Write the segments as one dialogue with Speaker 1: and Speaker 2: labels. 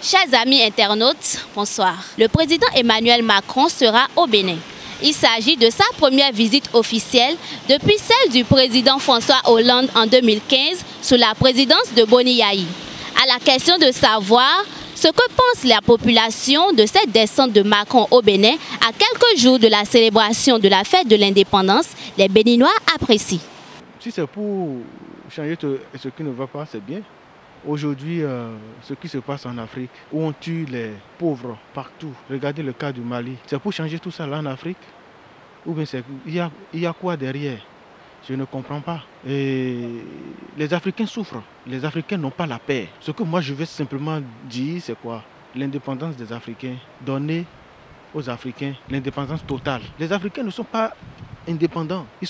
Speaker 1: Chers amis internautes, bonsoir. Le président Emmanuel Macron sera au Bénin. Il s'agit de sa première visite officielle depuis celle du président François Hollande en 2015 sous la présidence de Boni Yayi. À la question de savoir ce que pense la population de cette descente de Macron au Bénin à quelques jours de la célébration de la fête de l'indépendance, les Béninois apprécient.
Speaker 2: Si c'est pour changer ce qui ne va pas, c'est bien. Aujourd'hui, ce qui se passe en Afrique, où on tue les pauvres partout, regardez le cas du Mali, c'est pour changer tout ça là en Afrique? Ou bien il y a quoi derrière? Je ne comprends pas. Et les Africains souffrent, les Africains n'ont pas la paix. Ce que moi je veux simplement dire, c'est quoi? L'indépendance des Africains, donner aux Africains l'indépendance totale. Les Africains ne sont pas indépendants, ne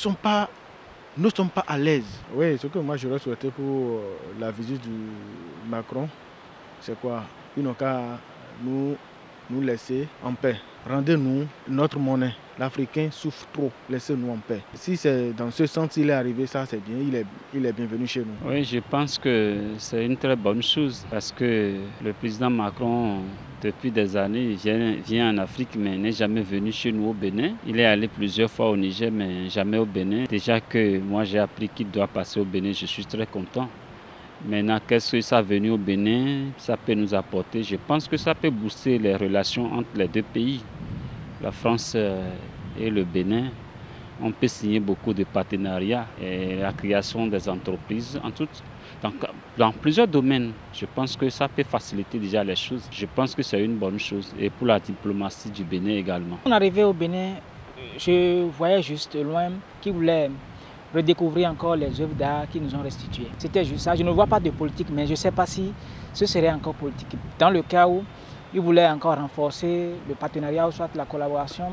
Speaker 2: sommes pas à l'aise. Oui, ce que moi j'aurais souhaité pour la visite du Macron, c'est quoi? Ils n'ont qu'à nous laisser en paix. Rendez-nous notre monnaie. L'Africain souffre trop. Laissez-nous en paix. Si c'est dans ce sens qu'il est arrivé, ça c'est bien. Il est bienvenu chez nous.
Speaker 3: Oui, je pense que c'est une très bonne chose parce que le président Macron, depuis des années, il vient en Afrique mais n'est jamais venu chez nous au Bénin. Il est allé plusieurs fois au Niger mais jamais au Bénin. Déjà que moi j'ai appris qu'il doit passer au Bénin, je suis très content. Maintenant, qu'est-ce que ça venu au Bénin, ça peut nous apporter? Je pense que ça peut booster les relations entre les deux pays. La France et le Bénin, on peut signer beaucoup de partenariats et la création des entreprises dans plusieurs domaines. Je pense que ça peut faciliter déjà les choses. Je pense que c'est une bonne chose et pour la diplomatie du Bénin également.
Speaker 4: On arrivait au Bénin, je voyais juste loin qu'ils voulaient redécouvrir encore les œuvres d'art qu'ils nous ont restituées. C'était juste ça. Je ne vois pas de politique, mais je ne sais pas si ce serait encore politique. Dans le cas où ils voulaient encore renforcer le partenariat ou soit la collaboration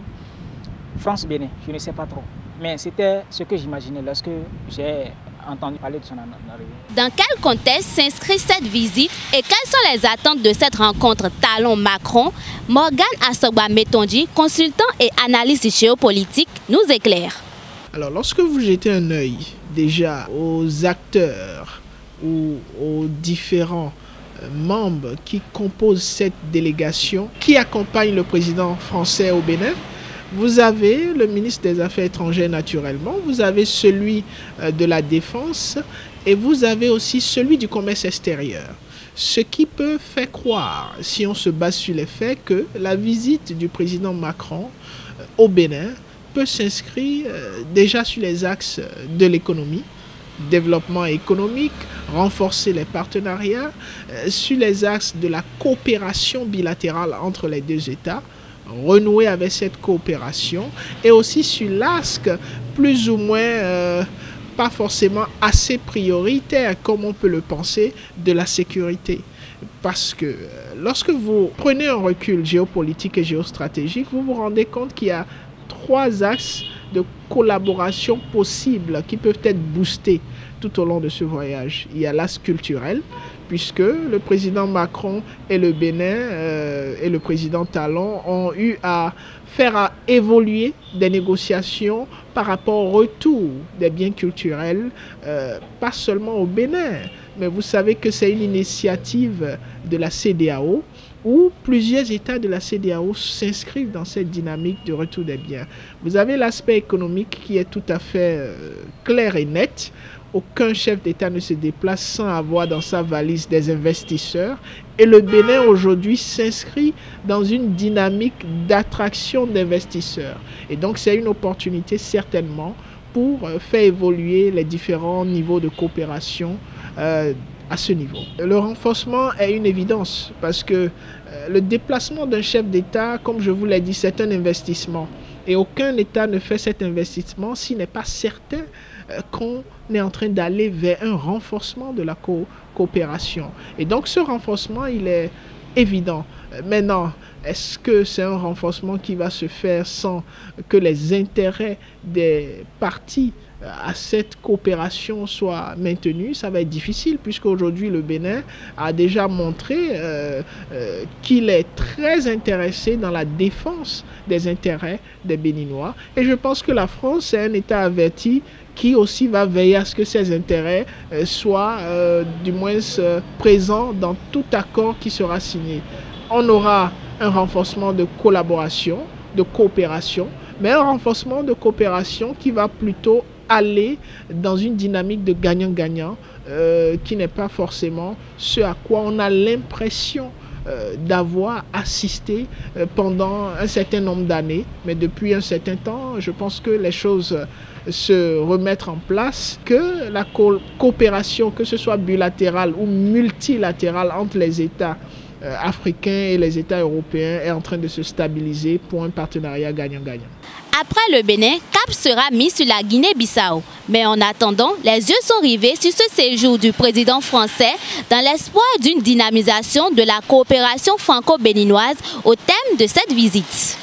Speaker 4: France-Bénin, je ne sais pas trop. Mais c'était ce que j'imaginais lorsque j'ai entendu parler de son arrivée.
Speaker 1: Dans quel contexte s'inscrit cette visite et quelles sont les attentes de cette rencontre Talon-Macron? Morgane Asogba-Metondi, consultant et analyste géopolitique, nous éclaire.
Speaker 5: Alors, lorsque vous jetez un œil déjà aux acteurs ou aux différents membres qui composent cette délégation, qui accompagne le président français au Bénin, vous avez le ministre des Affaires étrangères naturellement, vous avez celui de la Défense et vous avez aussi celui du commerce extérieur. Ce qui peut faire croire, si on se base sur les faits, que la visite du président Macron au Bénin peut s'inscrire déjà sur les axes de l'économie, développement économique, renforcer les partenariats, sur les axes de la coopération bilatérale entre les deux États, renouer avec cette coopération, et aussi sur l'axe plus ou moins pas forcément assez prioritaire comme on peut le penser de la sécurité. Parce que lorsque vous prenez un recul géopolitique et géostratégique, vous vous rendez compte qu'il y a 3 axes de collaboration possibles qui peuvent être boostés tout au long de ce voyage. Il y a l'axe culturel, puisque le président Macron et le Bénin et le président Talon ont eu à faire évoluer des négociations par rapport au retour des biens culturels, pas seulement au Bénin, mais vous savez que c'est une initiative de la CEDEAO, où plusieurs États de la CEDEAO s'inscrivent dans cette dynamique de retour des biens. Vous avez l'aspect économique qui est tout à fait clair et net. Aucun chef d'État ne se déplace sans avoir dans sa valise des investisseurs. Et le Bénin aujourd'hui s'inscrit dans une dynamique d'attraction d'investisseurs. Et donc c'est une opportunité certainement pour faire évoluer les différents niveaux de coopération à ce niveau. Le renforcement est une évidence parce que le déplacement d'un chef d'État, comme je vous l'ai dit, c'est un investissement. Et aucun État ne fait cet investissement s'il n'est pas certain qu'on est en train d'aller vers un renforcement de la coopération. Et donc ce renforcement, il est évident. Maintenant, est-ce que c'est un renforcement qui va se faire sans que les intérêts des parties à cette coopération soit maintenue, ça va être difficile puisqu'aujourd'hui le Bénin a déjà montré qu'il est très intéressé dans la défense des intérêts des Béninois. Et je pense que la France est un État averti qui aussi va veiller à ce que ces intérêts soient du moins présents dans tout accord qui sera signé. On aura un renforcement de collaboration, de coopération, mais un renforcement de coopération qui va plutôt aller dans une dynamique de gagnant-gagnant qui n'est pas forcément ce à quoi on a l'impression d'avoir assisté pendant un certain nombre d'années. Mais depuis un certain temps, je pense que les choses se remettent en place, que la coopération, que ce soit bilatérale ou multilatérale entre les États africains et les États européens est en train de se stabiliser pour un partenariat gagnant-gagnant.
Speaker 1: Après le Bénin, cap sera mis sur la Guinée-Bissau. Mais en attendant, les yeux sont rivés sur ce séjour du président français dans l'espoir d'une dynamisation de la coopération franco-béninoise au thème de cette visite.